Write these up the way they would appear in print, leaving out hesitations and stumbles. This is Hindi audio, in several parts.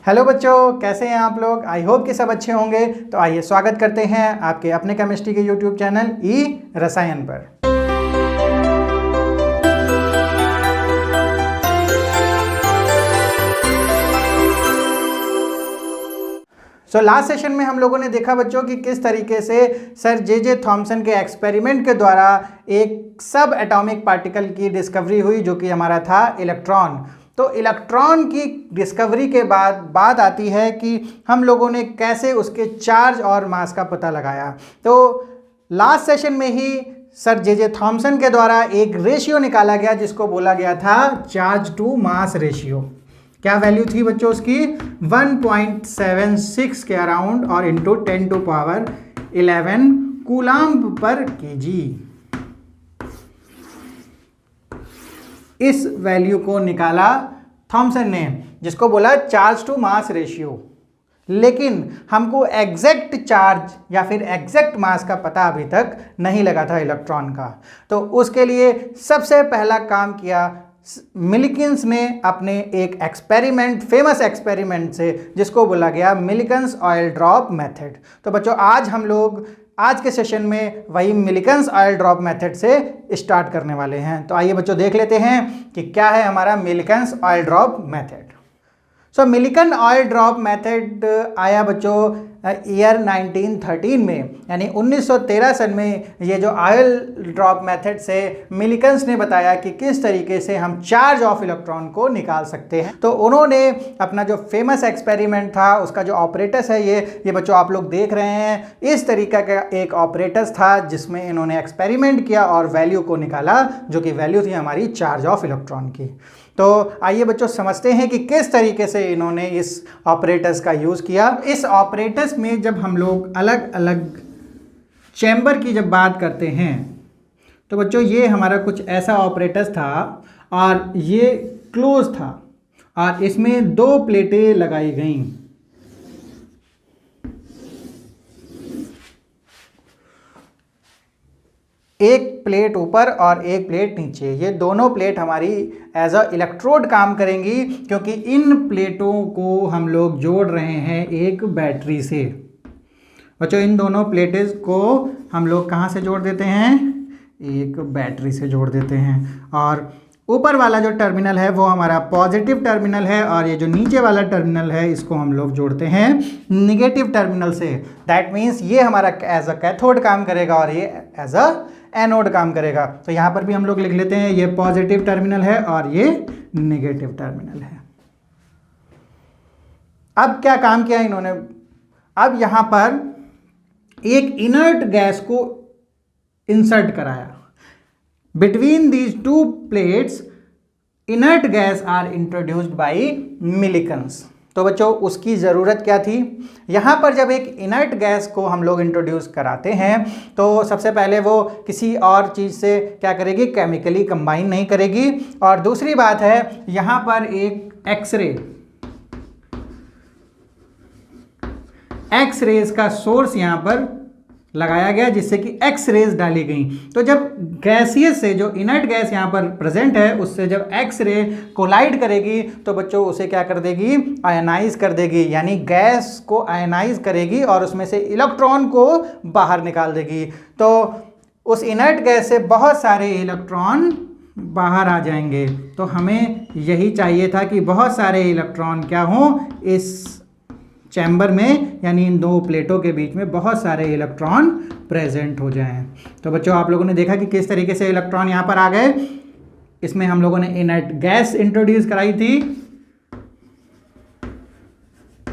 हेलो बच्चों, कैसे हैं आप लोग। आई होप कि सब अच्छे होंगे। तो आइए स्वागत करते हैं आपके अपने केमिस्ट्री के यूट्यूब चैनल ई रसायन पर। लास्ट सेशन में हम लोगों ने देखा बच्चों कि किस तरीके से सर जे थॉमसन के एक्सपेरिमेंट के द्वारा एक सब एटॉमिक पार्टिकल की डिस्कवरी हुई, जो कि हमारा था इलेक्ट्रॉन। तो इलेक्ट्रॉन की डिस्कवरी के बाद बात आती है कि हम लोगों ने कैसे उसके चार्ज और मास का पता लगाया। तो लास्ट सेशन में ही सर जे थॉमसन के द्वारा एक रेशियो निकाला गया जिसको बोला गया था चार्ज टू मास रेशियो। क्या वैल्यू थी बच्चों उसकी? 1.76 के अराउंड और इंटू 10⁻11 कूलाम्ब पर केजी। इस वैल्यू को निकाला थॉमसन ने, जिसको बोला चार्ज टू मास रेशियो। लेकिन हमको एग्जैक्ट चार्ज या फिर एग्जैक्ट मास का पता अभी तक नहीं लगा था इलेक्ट्रॉन का। तो उसके लिए सबसे पहला काम किया मिल्किंस ने अपने एक एक्सपेरिमेंट, फेमस एक्सपेरिमेंट से, जिसको बोला गया मिल्किंस ऑयल ड्रॉप मेथड। तो बच्चों आज हम लोग आज के सेशन में वही मिल्किंस ऑयल ड्रॉप मेथड से स्टार्ट करने वाले हैं। तो आइए बच्चों देख लेते हैं कि क्या है हमारा Millikan's oil drop method. Millikan's oil drop method आया बच्चों ईयर 1913 में, यानी 1913 सन में। ये जो ऑयल ड्रॉप मेथड से मिल्किंस ने बताया कि किस तरीके से हम चार्ज ऑफ इलेक्ट्रॉन को निकाल सकते हैं। तो उन्होंने अपना जो फेमस एक्सपेरिमेंट था उसका जो ऑपरेटस है, ये बच्चों आप लोग देख रहे हैं। इस तरीका का एक ऑपरेटस था जिसमें इन्होंने एक्सपेरिमेंट किया और वैल्यू को निकाला, जो कि वैल्यू थी हमारी चार्ज ऑफ इलेक्ट्रॉन की। तो आइए बच्चों समझते हैं कि किस तरीके से इन्होंने इस ऑपरेटस का यूज़ किया। इस ऑपरेटस में जब हम लोग अलग अलग चैम्बर की जब बात करते हैं तो बच्चों ये हमारा कुछ ऐसा ऑपरेटस था और ये क्लोज था और इसमें दो प्लेटें लगाई गईं। एक प्लेट ऊपर और एक प्लेट नीचे। ये दोनों प्लेट हमारी एज अ इलेक्ट्रोड काम करेंगी, क्योंकि इन प्लेटों को हम लोग जोड़ रहे हैं एक बैटरी से। बच्चों इन दोनों प्लेटें को हम लोग कहाँ से जोड़ देते हैं? एक बैटरी से जोड़ देते हैं। और ऊपर वाला जो टर्मिनल है वो हमारा पॉजिटिव टर्मिनल है और ये जो नीचे वाला टर्मिनल है इसको हम लोग जोड़ते हैं निगेटिव टर्मिनल से। दैट मीन्स ये हमारा एज अ कैथोड काम करेगा और ये एज अ एनोड काम करेगा। तो यहाँ पर भी हम लोग लिख लेते हैं ये पॉजिटिव टर्मिनल है और ये नेगेटिव टर्मिनल है। अब क्या काम किया इन्होंने? अब यहाँ पर एक इनर्ट गैस को इंसर्ट कराया। Between these two plates inert gas are introduced by Millikan's. तो बच्चों उसकी ज़रूरत क्या थी? यहाँ पर जब एक इनर्ट गैस को हम लोग इंट्रोड्यूस कराते हैं तो सबसे पहले वो किसी और चीज़ से क्या करेगी? केमिकली कंबाइन नहीं करेगी। और दूसरी बात है यहाँ पर एक एक्स रेज का सोर्स यहाँ पर लगाया गया, जिससे कि एक्स रेज डाली गई। तो जब गैसियस से जो इनर्ट गैस यहाँ पर प्रेजेंट है उससे जब एक्स रे कोलाइड करेगी तो बच्चों उसे क्या कर देगी? आयनाइज कर देगी, यानी गैस को आयनाइज करेगी और उसमें से इलेक्ट्रॉन को बाहर निकाल देगी। तो उस इनर्ट गैस से बहुत सारे इलेक्ट्रॉन बाहर आ जाएंगे। तो हमें यही चाहिए था कि बहुत सारे इलेक्ट्रॉन क्या हों इस चैम्बर में, यानी इन दो प्लेटों के बीच में बहुत सारे इलेक्ट्रॉन प्रेजेंट हो जाएं। तो बच्चों आप लोगों ने देखा कि किस तरीके से इलेक्ट्रॉन यहाँ पर आ गए। इसमें हम लोगों ने इनर्ट गैस इंट्रोड्यूस कराई थी,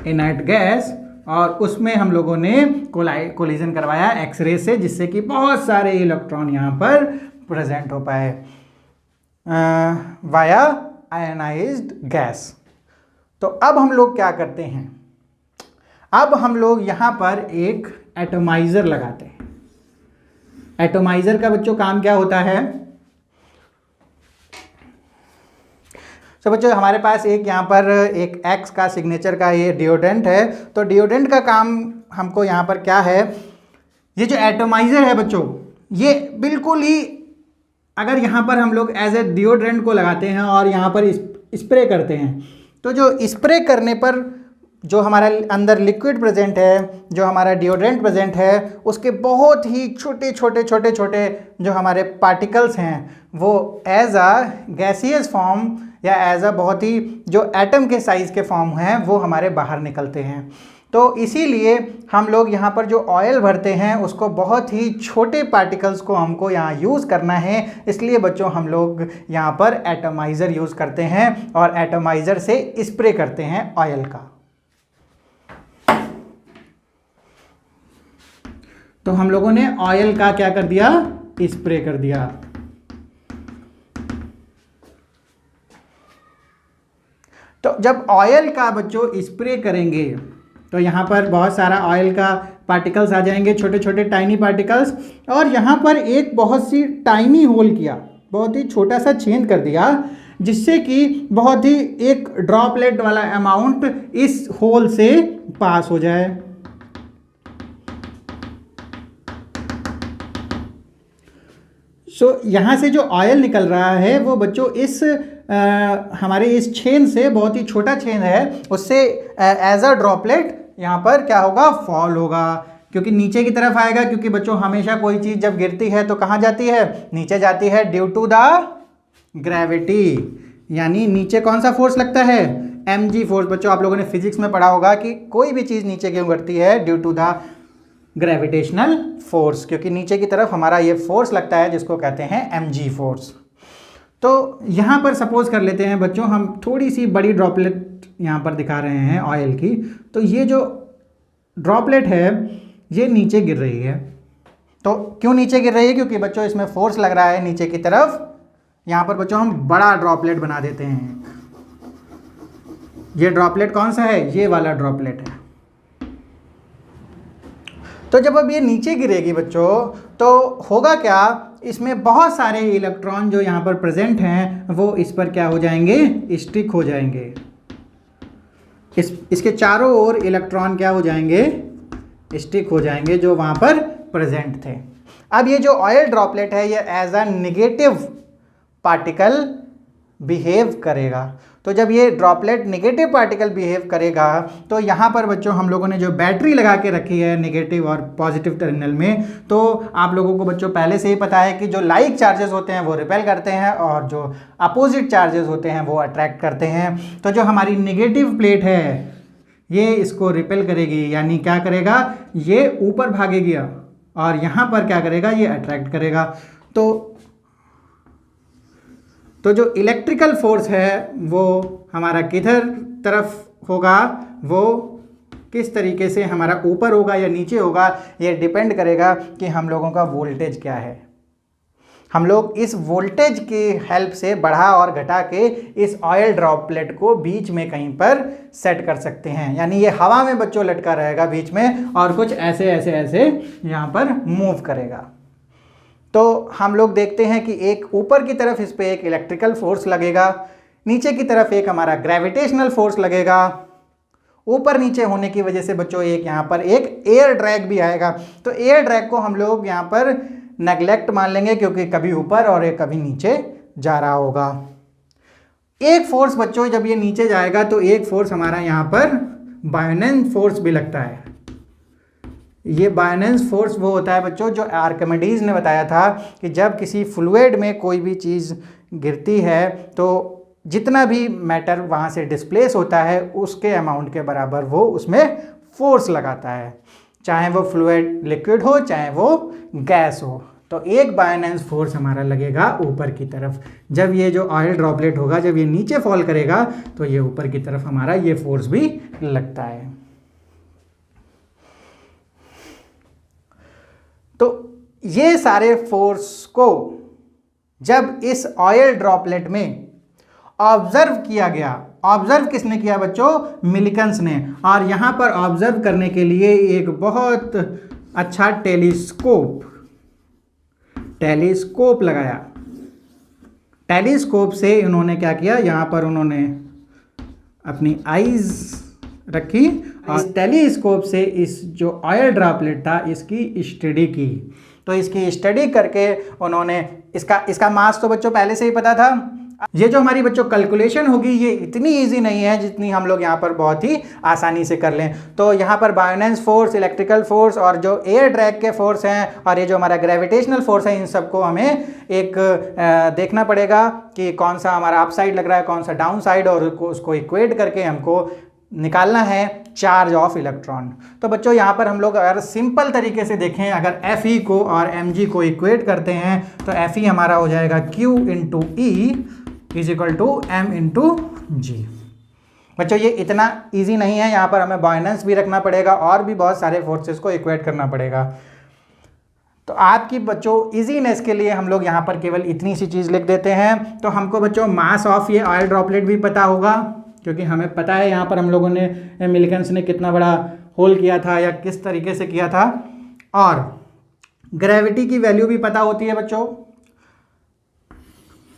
इनर्ट गैस, और उसमें हम लोगों ने कोलिजन करवाया एक्सरे से, जिससे कि बहुत सारे इलेक्ट्रॉन यहाँ पर प्रेजेंट हो पाए वाया आयनाइज्ड गैस। तो अब हम लोग क्या करते हैं? अब हम लोग यहाँ पर एक एटोमाइज़र लगाते हैं। एटोमाइज़र का बच्चों काम क्या होता है? तो बच्चों हमारे पास एक यहाँ पर एक एक्स का सिग्नेचर का ये डिओडेंट है। तो डिओडेंट का काम हमको यहाँ पर क्या है? ये जो एटोमाइज़र है बच्चों, ये बिल्कुल ही अगर यहाँ पर हम लोग एज ए डिओड्रेंट को लगाते हैं और यहाँ पर स्प्रे करते हैं, तो जो स्प्रे करने पर जो हमारा अंदर लिक्विड प्रेजेंट है, जो हमारा डिओड्रेंट प्रेजेंट है, उसके बहुत ही छोटे छोटे छोटे छोटे जो हमारे पार्टिकल्स हैं वो एज अ गैसियस फॉर्म या एज अ बहुत ही जो एटम के साइज़ के फॉर्म हैं वो हमारे बाहर निकलते हैं। तो इसीलिए हम लोग यहाँ पर जो ऑयल भरते हैं उसको बहुत ही छोटे पार्टिकल्स को हमको यहाँ यूज़ करना है, इसलिए बच्चों हम लोग यहाँ पर एटमाइज़र यूज़ करते हैं और एटमाइज़र से स्प्रे करते हैं ऑयल का। तो हम लोगों ने ऑयल का क्या कर दिया, स्प्रे कर दिया। तो जब ऑयल का बच्चों स्प्रे करेंगे तो यहाँ पर बहुत सारा ऑयल का पार्टिकल्स आ जाएंगे, छोटे छोटे टाइनी पार्टिकल्स, और यहाँ पर एक बहुत सी टाइनी होल किया, बहुत ही छोटा सा छेद कर दिया, जिससे कि बहुत ही एक ड्रॉपलेट वाला अमाउंट इस होल से पास हो जाए। सो यहाँ से जो ऑयल निकल रहा है वो बच्चों इस हमारे इस छेद से, बहुत ही छोटा छेद है, उससे एज अ ड्रॉपलेट यहाँ पर क्या होगा, फॉल होगा, क्योंकि नीचे की तरफ आएगा। क्योंकि बच्चों हमेशा कोई चीज़ जब गिरती है तो कहाँ जाती है, नीचे जाती है, ड्यू टू द ग्रेविटी। यानी नीचे कौन सा फोर्स लगता है, mg फोर्स। बच्चों आप लोगों ने फिजिक्स में पढ़ा होगा कि कोई भी चीज़ नीचे क्यों गिरती है, due to the gravitational force, क्योंकि नीचे की तरफ हमारा ये फोर्स लगता है जिसको कहते हैं mg फोर्स। तो यहाँ पर सपोज कर लेते हैं बच्चों हम थोड़ी सी बड़ी ड्रॉपलेट यहाँ पर दिखा रहे हैं ऑयल की। तो ये जो ड्रॉपलेट है ये नीचे गिर रही है। तो क्यों नीचे गिर रही है, क्योंकि बच्चों इसमें फोर्स लग रहा है नीचे की तरफ। यहाँ पर बच्चों हम बड़ा ड्रॉपलेट बना देते हैं। ये ड्रॉपलेट कौन सा है, ये वाला ड्रॉपलेट है। तो जब अब ये नीचे गिरेगी बच्चों तो होगा क्या, इसमें बहुत सारे इलेक्ट्रॉन जो यहाँ पर प्रेजेंट हैं वो इस पर क्या हो जाएंगे, स्टिक हो जाएंगे। इसके चारों ओर इलेक्ट्रॉन क्या हो जाएंगे, स्टिक हो जाएंगे, जो वहाँ पर प्रेजेंट थे। अब ये जो ऑयल ड्रॉपलेट है ये as a negative particle behave करेगा। तो जब ये ड्रॉपलेट नेगेटिव पार्टिकल बिहेव करेगा तो यहाँ पर बच्चों हम लोगों ने जो बैटरी लगा के रखी है नेगेटिव और पॉजिटिव टर्मिनल में, तो आप लोगों को बच्चों पहले से ही पता है कि जो लाइक चार्जेस होते हैं वो रिपेल करते हैं और जो अपोजिट चार्जेस होते हैं वो अट्रैक्ट करते हैं। तो जो हमारी नेगेटिव प्लेट है ये इसको रिपेल करेगी, यानी क्या करेगा, ये ऊपर भागेगी और यहाँ पर क्या करेगा, ये अट्रैक्ट करेगा। तो जो इलेक्ट्रिकल फोर्स है वो हमारा किधर तरफ होगा, वो किस तरीके से हमारा ऊपर होगा या नीचे होगा, ये डिपेंड करेगा कि हम लोगों का वोल्टेज क्या है। हम लोग इस वोल्टेज की हेल्प से बढ़ा और घटा के इस ऑयल ड्रॉपलेट को बीच में कहीं पर सेट कर सकते हैं। यानी ये हवा में बच्चों लटका रहेगा बीच में और कुछ ऐसे ऐसे ऐसे यहाँ पर मूव करेगा। तो हम लोग देखते हैं कि एक ऊपर की तरफ इस पर एक इलेक्ट्रिकल फोर्स लगेगा, नीचे की तरफ एक हमारा ग्रेविटेशनल फोर्स लगेगा। ऊपर नीचे होने की वजह से बच्चों एक यहाँ पर एक एयर ड्रैग भी आएगा। तो एयर ड्रैग को हम लोग यहाँ पर नेगलेक्ट मान लेंगे क्योंकि कभी ऊपर और एक कभी नीचे जा रहा होगा। एक फोर्स बच्चों जब ये नीचे जाएगा तो एक फोर्स हमारा यहाँ पर बायोनेंस फोर्स भी लगता है। ये बायोनेंस फोर्स वो होता है बच्चों जो आर्किमिडीज ने बताया था कि जब किसी फ्लूइड में कोई भी चीज़ गिरती है तो जितना भी मैटर वहाँ से डिस्प्लेस होता है उसके अमाउंट के बराबर वो उसमें फोर्स लगाता है, चाहे वो फ्लूइड लिक्विड हो चाहे वो गैस हो। तो एक बायोनेंस फोर्स हमारा लगेगा ऊपर की तरफ। जब ये जो ऑयल ड्रॉपलेट होगा जब ये नीचे फॉल करेगा तो ये ऊपर की तरफ हमारा ये फोर्स भी लगता है। तो ये सारे फोर्स को जब इस ऑयल ड्रॉपलेट में ऑब्जर्व किया गया, ऑब्जर्व किसने किया बच्चों, मिल्किन्स ने, और यहाँ पर ऑब्जर्व करने के लिए एक बहुत अच्छा टेलीस्कोप लगाया। टेलीस्कोप से इन्होंने क्या किया, यहाँ पर उन्होंने अपनी आईज रखी और टेलीस्कोप से इस जो ऑयल ड्रॉपलेट था इसकी स्टडी की। तो इसकी स्टडी करके उन्होंने इसका मास तो बच्चों पहले से ही पता था। ये जो हमारी बच्चों कैलकुलेशन होगी ये इतनी इजी नहीं है जितनी हम लोग यहाँ पर बहुत ही आसानी से कर लें। तो यहाँ पर बायोनेंस फोर्स, इलेक्ट्रिकल फोर्स और जो एयर ड्रैग के फोर्स हैं और ये जो हमारा ग्रेविटेशनल फोर्स है, इन सबको हमें एक देखना पड़ेगा कि कौन सा हमारा अप साइड लग रहा है, कौन सा डाउन साइड, और उसको इक्वेट करके हमको निकालना है चार्ज ऑफ इलेक्ट्रॉन। तो बच्चों यहाँ पर हम लोग अगर सिंपल तरीके से देखें, अगर Fe को और mg को इक्वेट करते हैं तो Fe हमारा हो जाएगा Q into E is equal to M into G. बच्चों ये इतना इजी नहीं है, यहाँ पर हमें बायोनेंस भी रखना पड़ेगा और भी बहुत सारे फोर्सेस को इक्वेट करना पड़ेगा। तो आपकी बच्चों इजीनेस के लिए हम लोग यहाँ पर केवल इतनी सी चीज़ लिख देते हैं। तो हमको बच्चों मास ऑफ ये ऑयल ड्रॉपलेट भी पता होगा, क्योंकि हमें पता है यहाँ पर हम लोगों ने मिल्किंस ने कितना बड़ा होल किया था या किस तरीके से किया था, और ग्रेविटी की वैल्यू भी पता होती है बच्चों,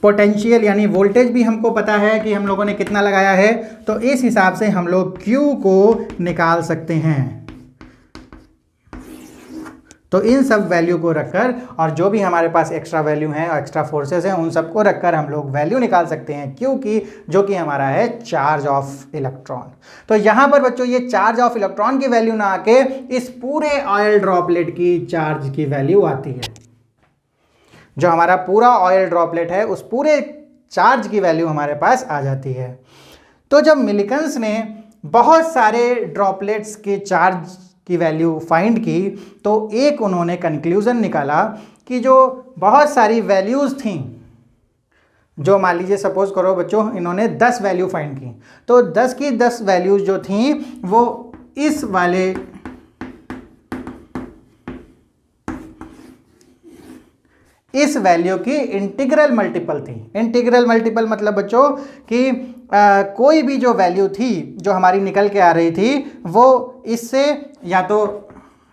पोटेंशियल यानी वोल्टेज भी हमको पता है कि हम लोगों ने कितना लगाया है। तो इस हिसाब से हम लोग Q को निकाल सकते हैं। तो इन सब वैल्यू को रखकर और जो भी हमारे पास एक्स्ट्रा वैल्यू हैं, एक्स्ट्रा फोर्सेस हैं, उन सबको रखकर हम लोग वैल्यू निकाल सकते हैं Q की, जो कि हमारा है चार्ज ऑफ इलेक्ट्रॉन। तो यहाँ पर बच्चों ये चार्ज ऑफ इलेक्ट्रॉन की वैल्यू ना आके इस पूरे ऑयल ड्रॉपलेट की चार्ज की वैल्यू आती है। जो हमारा पूरा ऑयल ड्रॉपलेट है उस पूरे चार्ज की वैल्यू हमारे पास आ जाती है। तो जब मिल्किंस ने बहुत सारे ड्रॉपलेट्स के चार्ज की वैल्यू फाइंड की तो एक उन्होंने कंक्लूजन निकाला कि जो बहुत सारी वैल्यूज़ थीं, जो मान लीजिए सपोज करो बच्चों इन्होंने 10 वैल्यू फाइंड की, तो 10 की 10 वैल्यूज़ जो थीं वो इस वाले इस वैल्यू की इंटीग्रल मल्टीपल थी। इंटीग्रल मल्टीपल मतलब बच्चों कि कोई भी जो वैल्यू थी जो हमारी निकल के आ रही थी वो इससे या तो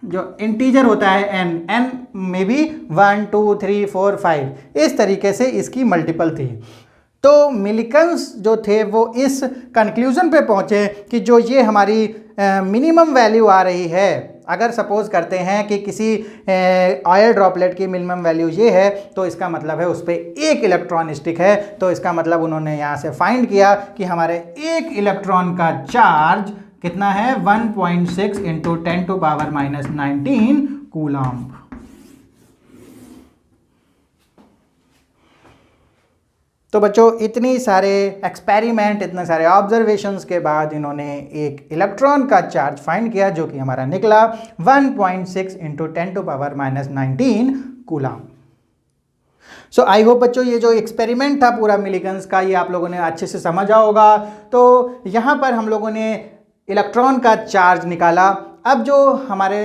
जो इंटीजर होता है n में भी 1 2 3 4 5 इस तरीके से इसकी मल्टीपल थी। तो मिल्किंस जो थे वो इस कंक्लूजन पे पहुंचे कि जो ये हमारी मिनिमम वैल्यू आ रही है, अगर सपोज करते हैं कि किसी ऑयल ड्रॉपलेट की मिनिमम वैल्यू ये है तो इसका मतलब है उस पर एक इलेक्ट्रॉन स्टिक है। तो इसका मतलब उन्होंने यहाँ से फाइंड किया कि हमारे एक इलेक्ट्रॉन का चार्ज कितना है 1.6 into 10 to power minus 19 coulomb. तो बच्चों इतनी सारे एक्सपेरिमेंट, इतने सारे ऑब्जर्वेशंस के बाद इन्होंने एक इलेक्ट्रॉन का चार्ज फाइंड किया जो कि हमारा निकला 1.6 into 10 to power minus 19 coulomb. So I hope बच्चों ये जो एक्सपेरिमेंट था पूरा मिल्किंस का ये आप लोगों ने अच्छे से समझा होगा। तो यहाँ पर हम लोगों ने इलेक्ट्रॉन का चार्ज निकाला। अब जो हमारे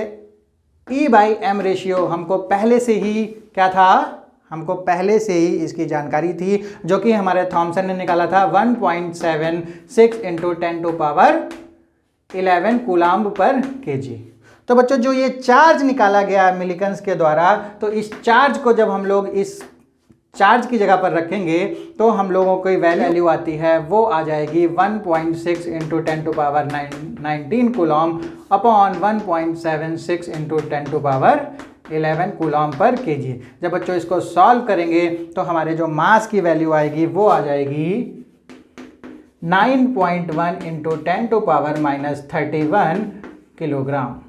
E/m रेशियो हमको पहले से ही क्या था, हमको पहले से ही इसकी जानकारी थी, जो कि हमारे थॉमसन ने निकाला था 1.76 इंटू 10 टू पावर 11 कूलम्ब पर केजी। तो बच्चों जो ये चार्ज निकाला गया मिल्किंस के द्वारा, तो इस चार्ज को जब हम लोग इस चार्ज की जगह पर रखेंगे तो हम लोगों को वैल्यू आती है, वो आ जाएगी 1.6 into 10 to power 19 coulomb upon 1.76 into 10 to power 11 coulomb पर केजी। जब बच्चों इसको सॉल्व करेंगे तो हमारे जो मास की वैल्यू आएगी वो आ जाएगी 9.1 into 10 to power minus 31 kilogram.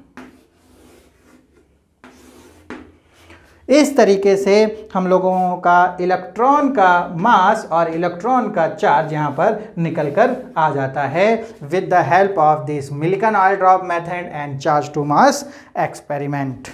इस तरीके से हम लोगों का इलेक्ट्रॉन का मास और इलेक्ट्रॉन का चार्ज यहाँ पर निकल कर आ जाता है with the help of this Millikan oil drop method and charge to mass experiment.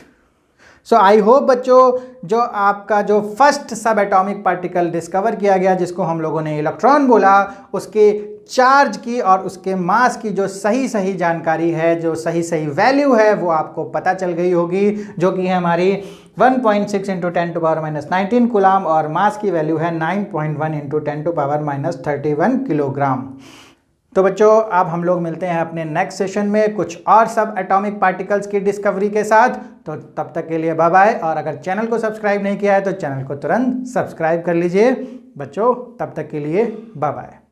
So I hope बच्चों जो आपका जो फर्स्ट सब एटॉमिक पार्टिकल डिस्कवर किया गया जिसको हम लोगों ने इलेक्ट्रॉन बोला, उसके चार्ज की और उसके मास की जो सही जानकारी है, जो सही वैल्यू है वो आपको पता चल गई होगी, जो कि है हमारी 1.6 into 10 to power minus 19 coulomb और मास की वैल्यू है 9.1 into 10 to power minus 31 kilogram. तो बच्चों अब हम लोग मिलते हैं अपने नेक्स्ट सेशन में कुछ और सब एटॉमिक पार्टिकल्स की डिस्कवरी के साथ। तो तब तक के लिए बाय बाय, और अगर चैनल को सब्सक्राइब नहीं किया है तो चैनल को तुरंत सब्सक्राइब कर लीजिए। बच्चों तब तक के लिए बाय बाय।